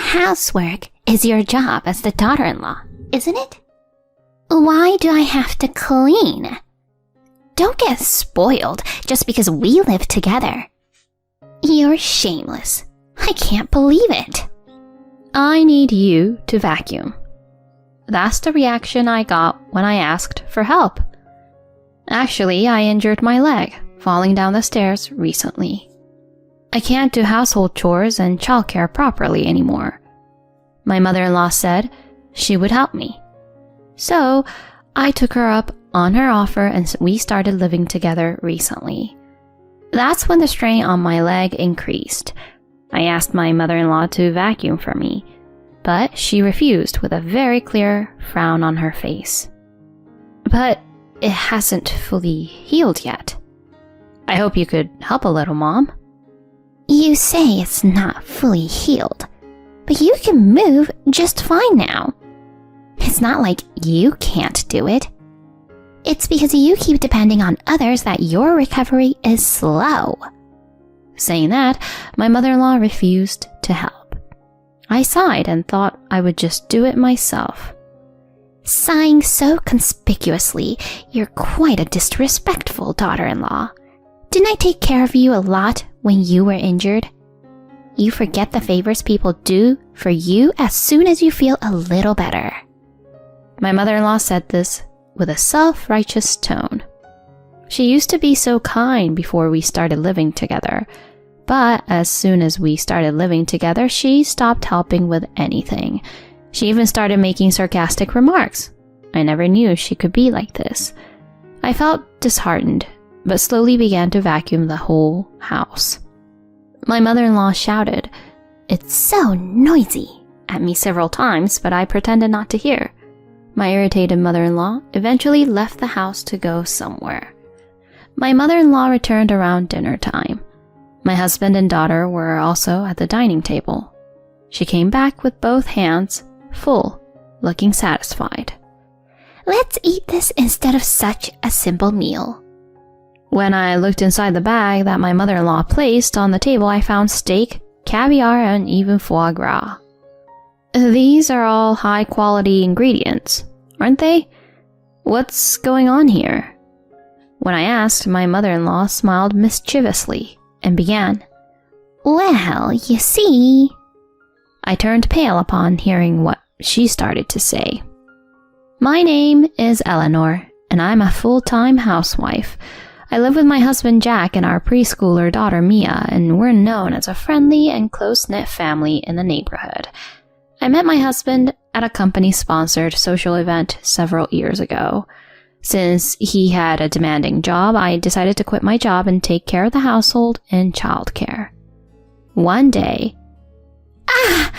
Housework is your job as the daughter-in-law, isn't it? Why do I have to clean? Don't get spoiled just because we live together. You're shameless. I can't believe it. I need you to vacuum. That's the reaction I got when I asked for help. Actually, I injured my leg falling down the stairs recently. I can't do household chores and childcare properly anymore. My mother-in-law said she would help me. So, I took her up on her offer and we started living together recently. That's when the strain on my leg increased. I asked my mother-in-law to vacuum for me, but she refused with a very clear frown on her face. But it hasn't fully healed yet. I hope you could help a little, Mom. You say it's not fully healed, but you can move just fine now. It's not like you can't do it. It's because you keep depending on others that your recovery is slow. Saying that, my mother-in-law refused to help. I sighed and thought I would just do it myself. Sighing so conspicuously, you're quite a disrespectful daughter-in-law. Didn't I take care of you a lot when you were injured? You forget the favors people do for you as soon as you feel a little better. My mother-in-law said this with a self-righteous tone. She used to be so kind before we started living together, but as soon as we started living together, she stopped helping with anything. She even started making sarcastic remarks. I never knew she could be like this. I felt disheartened, but slowly began to vacuum the whole house. My mother-in-law shouted, "It's so noisy," at me several times, but I pretended not to hear. My irritated mother-in-law eventually left the house to go somewhere. My mother-in-law returned around dinner time. My husband and daughter were also at the dining table. She came back with both hands full, looking satisfied. Let's eat this instead of such a simple meal. When I looked inside the bag that my mother-in-law placed on the table, I found steak, caviar, and even foie gras. These are all high-quality ingredients, aren't they? What's going on here? When I asked, my mother-in-law smiled mischievously and began, Well, you see... I turned pale upon hearing what she started to say. My name is Eleanor, and I'm a full-time housewife. I live with my husband Jack and our preschooler daughter Mia, and we're known as a friendly and close-knit family in the neighborhood. I met my husband at a company-sponsored social event several years ago. Since he had a demanding job, I decided to quit my job and take care of the household and childcare. One day, I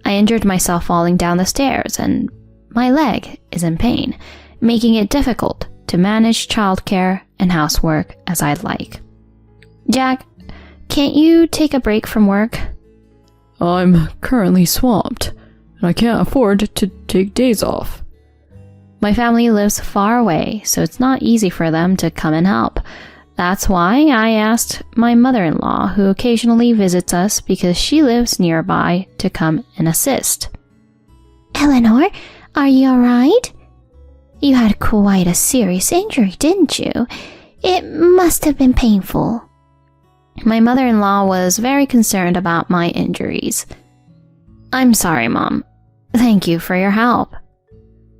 injured myself falling down the stairs, and my leg is in pain, making it difficult to manage childcare and housework as I'd like. Jack, can't you take a break from work? I'm currently swamped, and I can't afford to take days off. My family lives far away, so it's not easy for them to come and help. That's why I asked my mother-in-law, who occasionally visits us because she lives nearby, to come and assist. Eleanor, are you alright? You had quite a serious injury, didn't you? It must have been painful. My mother-in-law was very concerned about my injuries. I'm sorry, Mom. Thank you for your help.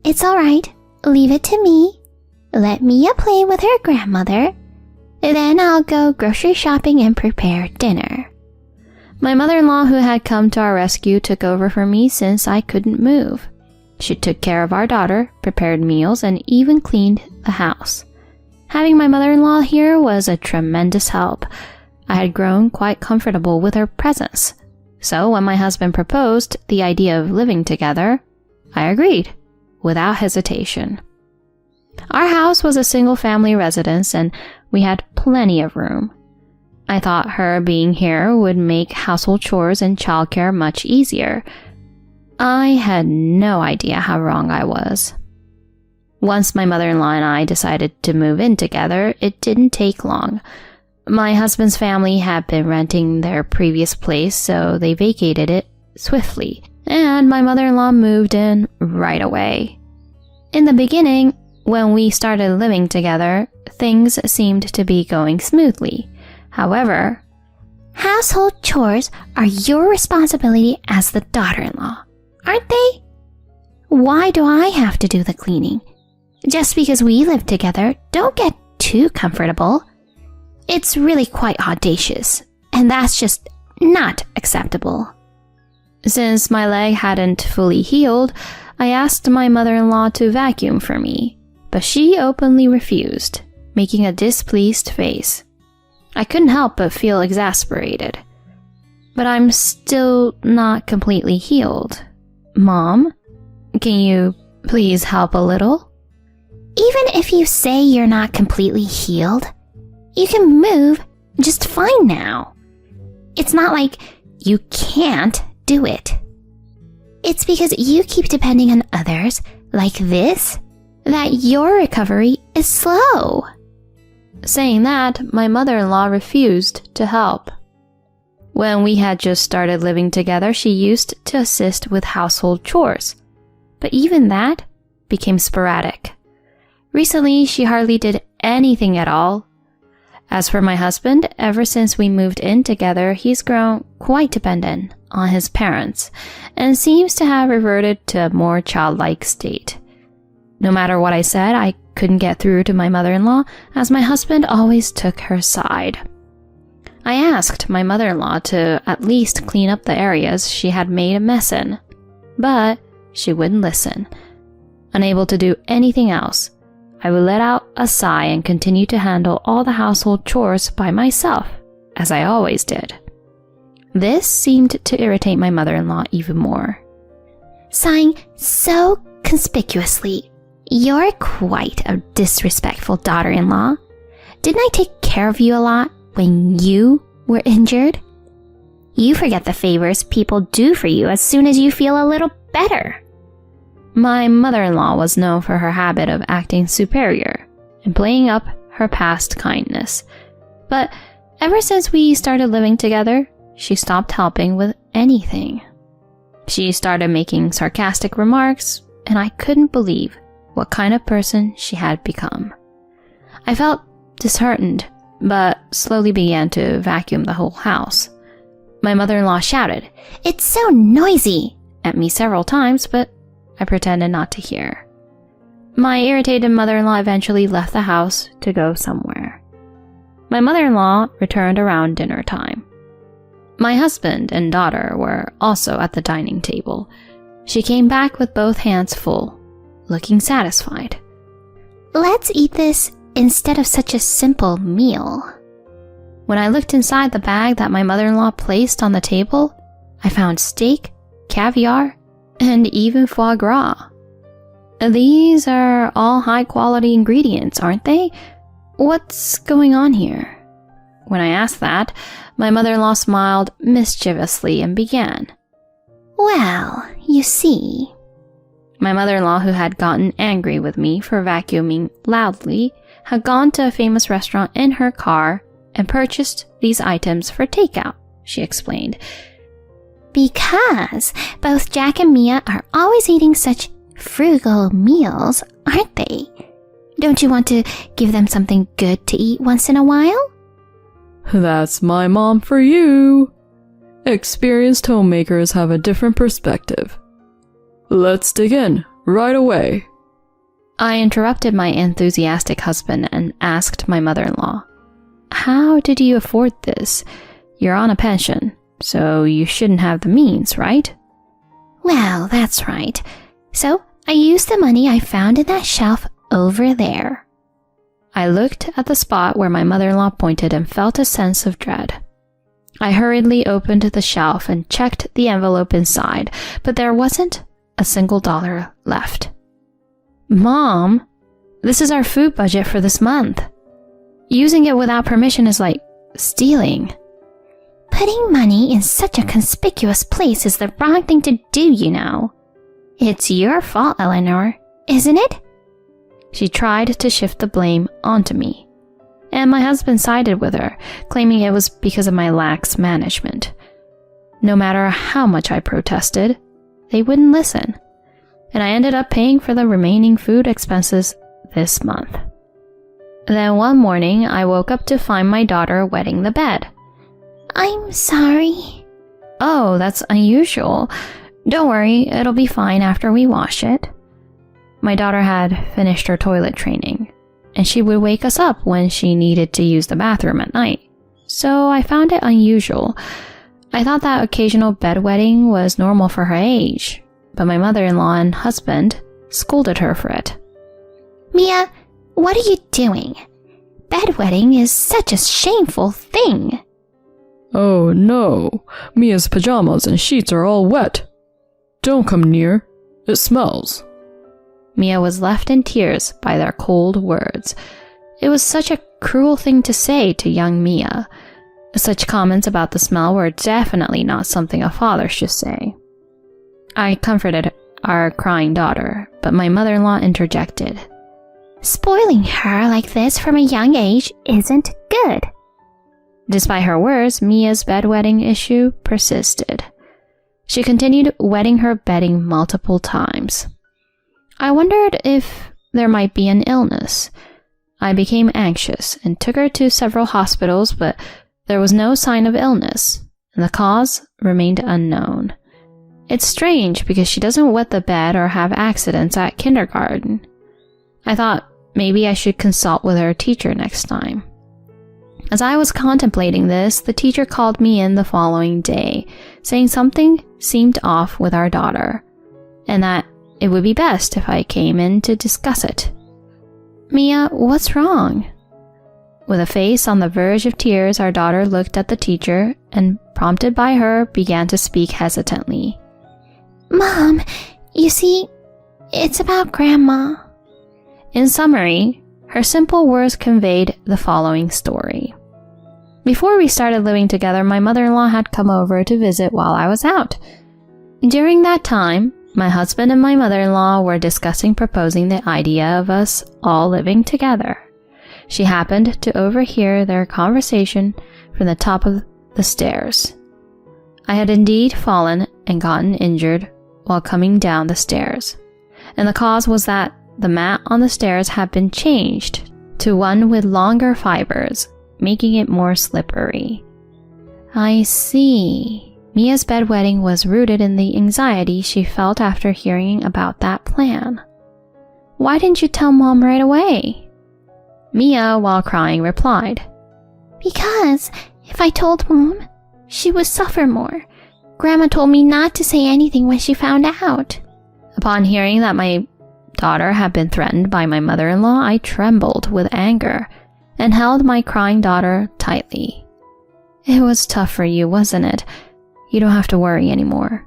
It's alright. Leave it to me. Let Mia play with her grandmother. Then I'll go grocery shopping and prepare dinner. My mother-in-law, who had come to our rescue, took over for me since I couldn't move. She took care of our daughter, prepared meals, and even cleaned the house. Having my mother-in-law here was a tremendous help. I had grown quite comfortable with her presence. So when my husband proposed the idea of living together, I agreed, without hesitation. Our house was a single-family residence, and we had plenty of room. I thought her being here would make household chores and childcare much easier. I had no idea how wrong I was. Once my mother-in-law and I decided to move in together, it didn't take long. My husband's family had been renting their previous place, so they vacated it swiftly, and my mother-in-law moved in right away. In the beginning, when we started living together, things seemed to be going smoothly. However, household chores are your responsibility as the daughter-in-law, aren't they? Why do I have to do the cleaning? Just because we live together, don't get too comfortable. It's really quite audacious, and that's just not acceptable. Since my leg hadn't fully healed, I asked my mother-in-law to vacuum for me, but she openly refused, making a displeased face. I couldn't help but feel exasperated. But I'm still not completely healed. Mom, can you please help a little? Even if you say you're not completely healed, you can move just fine now. It's not like you can't do it. It's because you keep depending on others, like this, that your recovery is slow. Saying that, my mother-in-law refused to help. When we had just started living together, she used to assist with household chores, but even that became sporadic. Recently, she hardly did anything at all. As for my husband, ever since we moved in together, he's grown quite dependent on his parents and seems to have reverted to a more childlike state. No matter what I said, I couldn't get through to my mother-in-law, as my husband always took her side. I asked my mother-in-law to at least clean up the areas she had made a mess in, but she wouldn't listen. Unable to do anything else, I would let out a sigh and continue to handle all the household chores by myself, as I always did. This seemed to irritate my mother-in-law even more. Sighing so conspicuously, you're quite a disrespectful daughter-in-law. Didn't I take care of you a lot when you were injured? You forget the favors people do for you as soon as you feel a little better. My mother-in-law was known for her habit of acting superior and playing up her past kindness. But ever since we started living together, she stopped helping with anything. She started making sarcastic remarks, and I couldn't believe what kind of person she had become. I felt disheartened, but slowly began to vacuum the whole house. My mother-in-law shouted, "It's so noisy!" at me several times, but I pretended not to hear. My irritated mother-in-law eventually left the house to go somewhere. My mother-in-law returned around dinner time. My husband and daughter were also at the dining table. She came back with both hands full, looking satisfied. "Let's eat this instead of such a simple meal." When I looked inside the bag that my mother-in-law placed on the table, I found steak, caviar, and even foie gras. These are all high-quality ingredients, aren't they? What's going on here? When I asked that, my mother-in-law smiled mischievously and began. "Well, you see." My mother-in-law, who had gotten angry with me for vacuuming loudly, had gone to a famous restaurant in her car and purchased these items for takeout, she explained. "Because both Jack and Mia are always eating such frugal meals, aren't they? Don't you want to give them something good to eat once in a while?" That's my mom for you. Experienced homemakers have a different perspective. Let's dig in right away. I interrupted my enthusiastic husband and asked my mother-in-law, "How did you afford this? You're on a pension, so you shouldn't have the means, right?" "Well, that's right. So I used the money I found in that shelf over there." I looked at the spot where my mother-in-law pointed and felt a sense of dread. I hurriedly opened the shelf and checked the envelope inside, but there wasn't a single dollar left. "Mom, this is our food budget for this month. Using it without permission is like stealing." "Putting money in such a conspicuous place is the wrong thing to do, you know. It's your fault, Eleanor, isn't it?" She tried to shift the blame onto me, and my husband sided with her, claiming it was because of my lax management. No matter how much I protested, they wouldn't listen, and I ended up paying for the remaining food expenses this month. Then one morning, I woke up to find my daughter wetting the bed. I'm sorry. Oh, that's unusual. Don't worry, it'll be fine after we wash it. My daughter had finished her toilet training, and she would wake us up when she needed to use the bathroom at night. So I found it unusual. I thought that occasional bedwetting was normal for her age, but my mother-in-law and husband scolded her for it. Mia, what are you doing? Bedwetting is such a shameful thing. Oh no, Mia's pajamas and sheets are all wet. Don't come near, it smells. Mia was left in tears by their cold words. It was such a cruel thing to say to young Mia. Such comments about the smell were definitely not something a father should say. I comforted our crying daughter, but my mother-in-law interjected. Spoiling her like this from a young age isn't good. Despite her words, Mia's bedwetting issue persisted. She continued wetting her bedding multiple times. I wondered if there might be an illness. I became anxious and took her to several hospitals, but there was no sign of illness, and the cause remained unknown. It's strange because she doesn't wet the bed or have accidents at kindergarten. I thought maybe I should consult with her teacher next time. As I was contemplating this, the teacher called me in the following day, saying something seemed off with our daughter, and that it would be best if I came in to discuss it. Mia, what's wrong? With a face on the verge of tears, our daughter looked at the teacher and, prompted by her, began to speak hesitantly. Mom, you see, it's about Grandma. In summary, her simple words conveyed the following story. Before we started living together, my mother-in-law had come over to visit while I was out. During that time, my husband and my mother-in-law were discussing proposing the idea of us all living together. She happened to overhear their conversation from the top of the stairs. I had indeed fallen and gotten injured while coming down the stairs, and the cause was that the mat on the stairs had been changed to one with longer fibers, making it more slippery. I see. Mia's bedwetting was rooted in the anxiety she felt after hearing about that plan. Why didn't you tell Mom right away? Mia, while crying, replied, Because if I told Mom, she would suffer more. Grandma told me not to say anything when she found out. Upon hearing that my daughter had been threatened by my mother-in-law, I trembled with anger and held my crying daughter tightly. It was tough for you, wasn't it? You don't have to worry anymore.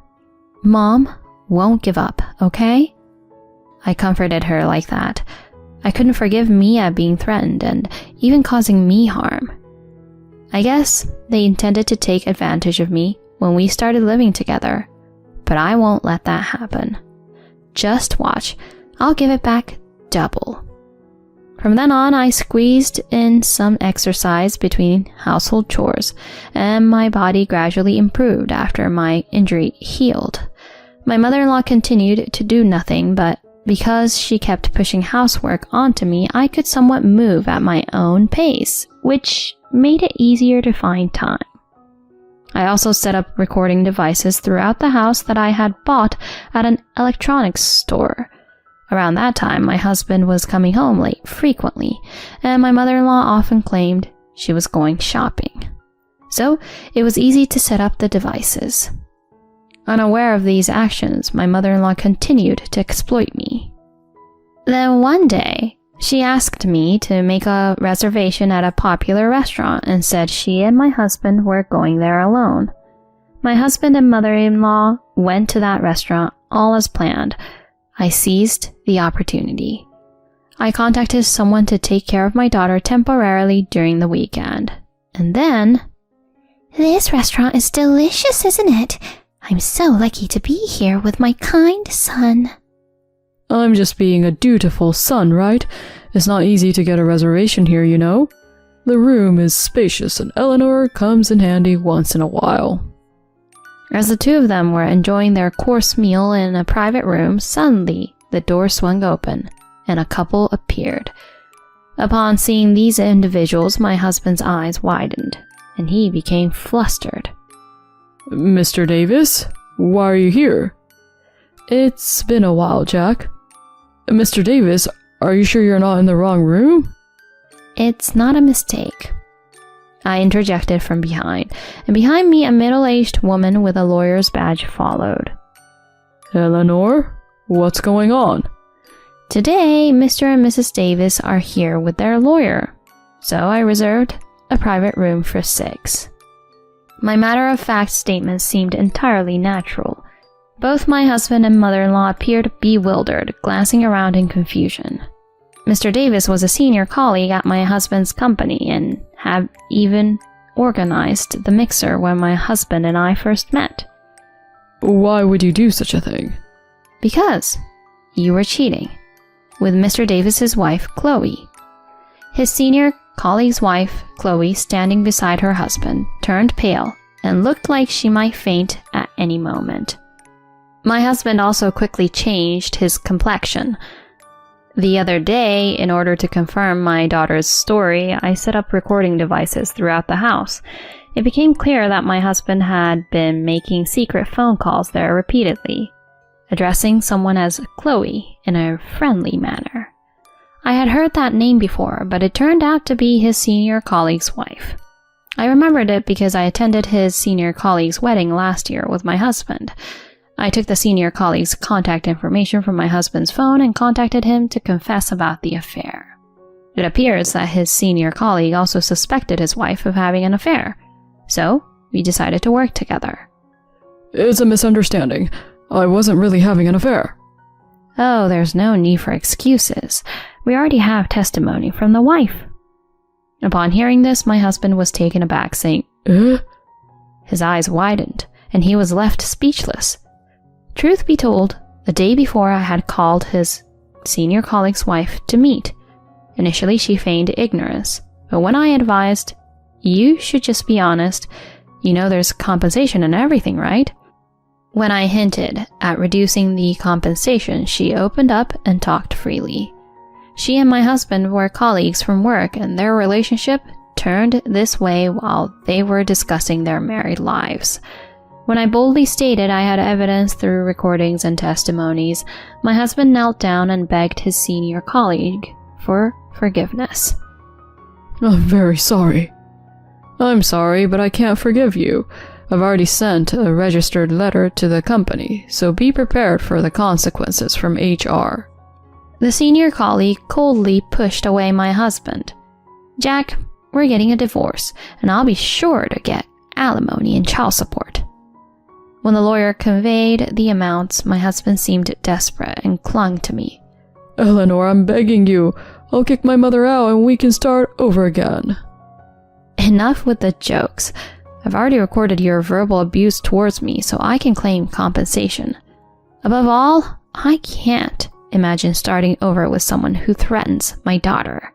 Mom won't give up, okay? I comforted her like that. I couldn't forgive Mia being threatened and even causing me harm. I guess they intended to take advantage of me when we started living together, but I won't let that happen. Just watch, I'll give it back double. From then on, I squeezed in some exercise between household chores, and my body gradually improved after my injury healed. My mother-in-law continued to do nothing, but because she kept pushing housework onto me, I could somewhat move at my own pace, which made it easier to find time. I also set up recording devices throughout the house that I had bought at an electronics store. Around that time, my husband was coming home late frequently, and my mother-in-law often claimed she was going shopping. So it was easy to set up the devices. Unaware of these actions, my mother-in-law continued to exploit me. Then one day, she asked me to make a reservation at a popular restaurant and said she and my husband were going there alone. My husband and mother-in-law went to that restaurant all as planned. I seized the opportunity. I contacted someone to take care of my daughter temporarily during the weekend. And then... This restaurant is delicious, isn't it? I'm so lucky to be here with my kind son. I'm just being a dutiful son, right? It's not easy to get a reservation here, you know. The room is spacious and Eleanor comes in handy once in a while. As the two of them were enjoying their course meal in a private room, suddenly the door swung open and a couple appeared. Upon seeing these individuals, my husband's eyes widened and he became flustered. Mr. Davis, why are you here? It's been a while, Jack. Mr. Davis, are you sure you're not in the wrong room? It's not a mistake, I interjected from behind, and behind me a middle-aged woman with a lawyer's badge followed. Eleanor, what's going on? Today, Mr. and Mrs. Davis are here with their lawyer, so I reserved a private room for 6. My matter-of-fact statement seemed entirely natural. Both my husband and mother-in-law appeared bewildered, glancing around in confusion. Mr. Davis was a senior colleague at my husband's company and had even organized the mixer when my husband and I first met. Why would you do such a thing? Because you were cheating with Mr. Davis's wife, Chloe. His senior colleague's wife, Chloe, standing beside her husband, turned pale and looked like she might faint at any moment. My husband also quickly changed his complexion. The other day, in order to confirm my daughter's story, I set up recording devices throughout the house. It became clear that my husband had been making secret phone calls there repeatedly, addressing someone as Chloe in a friendly manner. I had heard that name before, but it turned out to be his senior colleague's wife. I remembered it because I attended his senior colleague's wedding last year with my husband. I took the senior colleague's contact information from my husband's phone and contacted him to confess about the affair. It appears that his senior colleague also suspected his wife of having an affair, so we decided to work together. It's a misunderstanding. I wasn't really having an affair. Oh, there's no need for excuses. We already have testimony from the wife. Upon hearing this, my husband was taken aback, saying, His eyes widened, and he was left speechless. Truth be told, the day before I had called his senior colleague's wife to meet. Initially, she feigned ignorance, but when I advised, you should just be honest, you know there's compensation and everything, right? When I hinted at reducing the compensation, she opened up and talked freely. She and my husband were colleagues from work, and their relationship turned this way while they were discussing their married lives. When I boldly stated I had evidence through recordings and testimonies, my husband knelt down and begged his senior colleague for forgiveness. I'm very sorry. I'm sorry, but I can't forgive you. I've already sent a registered letter to the company, so be prepared for the consequences from HR. The senior colleague coldly pushed away my husband. Jack, we're getting a divorce, and I'll be sure to get alimony and child support. When the lawyer conveyed the amounts, my husband seemed desperate and clung to me. Eleanor, I'm begging you. I'll kick my mother out and we can start over again. Enough with the jokes. I've already recorded your verbal abuse towards me, so I can claim compensation. Above all, I can't imagine starting over with someone who threatens my daughter.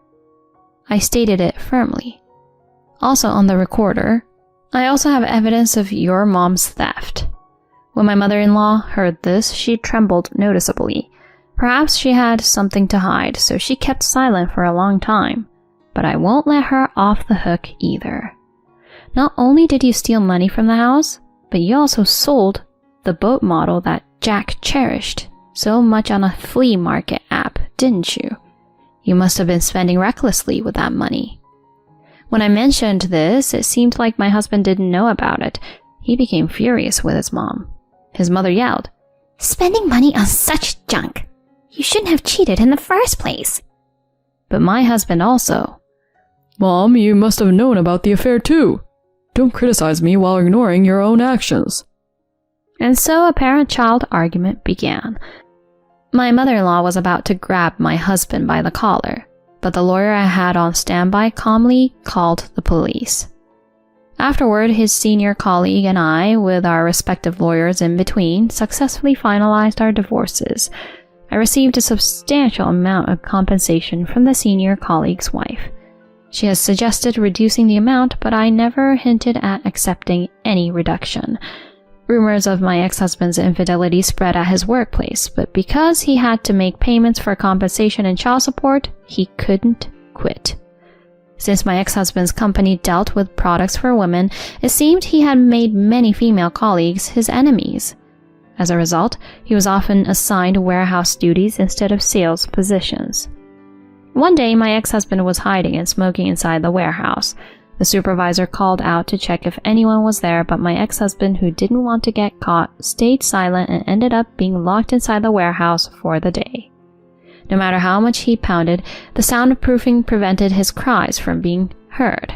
I stated it firmly. Also on the recorder, I also have evidence of your mom's theft. When my mother-in-law heard this, she trembled noticeably. Perhaps she had something to hide, so she kept silent for a long time. But I won't let her off the hook either. Not only did you steal money from the house, but you also sold the boat model that Jack cherished so much on a flea market app, didn't you? You must have been spending recklessly with that money. When I mentioned this, it seemed like my husband didn't know about it. He became furious with his mom. His mother yelled, Spending money on such junk! You shouldn't have cheated in the first place. But my husband also. Mom, you must have known about the affair too. Don't criticize me while ignoring your own actions. And so a parent-child argument began. My mother-in-law was about to grab my husband by the collar, but the lawyer I had on standby calmly called the police. Afterward, his senior colleague and I, with our respective lawyers in between, successfully finalized our divorces. I received a substantial amount of compensation from the senior colleague's wife. She has suggested reducing the amount, but I never hinted at accepting any reduction. Rumors of my ex-husband's infidelity spread at his workplace, but because he had to make payments for compensation and child support, he couldn't quit. Since my ex-husband's company dealt with products for women, it seemed he had made many female colleagues his enemies. As a result, he was often assigned warehouse duties instead of sales positions. One day, my ex-husband was hiding and smoking inside the warehouse. The supervisor called out to check if anyone was there, but my ex-husband, who didn't want to get caught, stayed silent and ended up being locked inside the warehouse for the day. No matter how much he pounded, the soundproofing prevented his cries from being heard.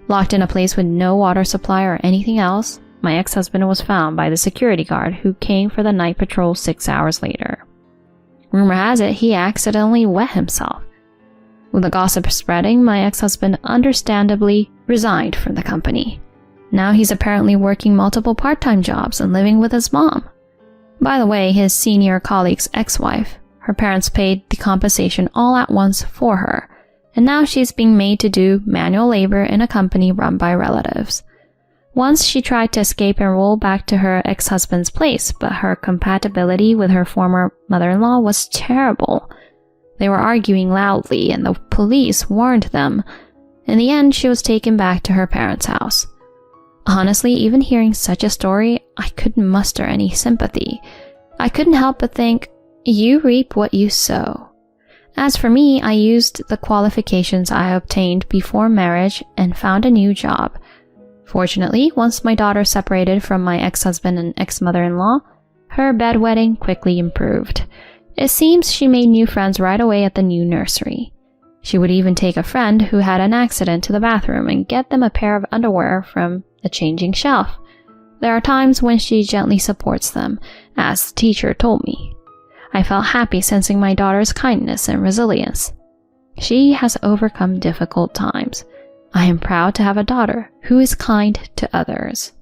Locked in a place with no water supply or anything else, my ex-husband was found by the security guard who came for the night patrol 6 hours later. Rumor has it he accidentally wet himself. With the gossip spreading, my ex-husband understandably resigned from the company. Now he's apparently working multiple part-time jobs and living with his mom. By the way, his senior colleague's ex-wife, her parents paid the compensation all at once for her, and now she's being made to do manual labor in a company run by relatives. Once she tried to escape and roll back to her ex-husband's place, but her compatibility with her former mother-in-law was terrible. They were arguing loudly, and the police warned them. In the end, she was taken back to her parents' house. Honestly, even hearing such a story, I couldn't muster any sympathy. I couldn't help but think, you reap what you sow. As for me, I used the qualifications I obtained before marriage and found a new job. Fortunately, once my daughter separated from my ex-husband and ex-mother-in-law, her bedwetting quickly improved. It seems she made new friends right away at the new nursery. She would even take a friend who had an accident to the bathroom and get them a pair of underwear from the changing shelf. There are times when she gently supports them, as the teacher told me. I felt happy sensing my daughter's kindness and resilience. She has overcome difficult times. I am proud to have a daughter who is kind to others.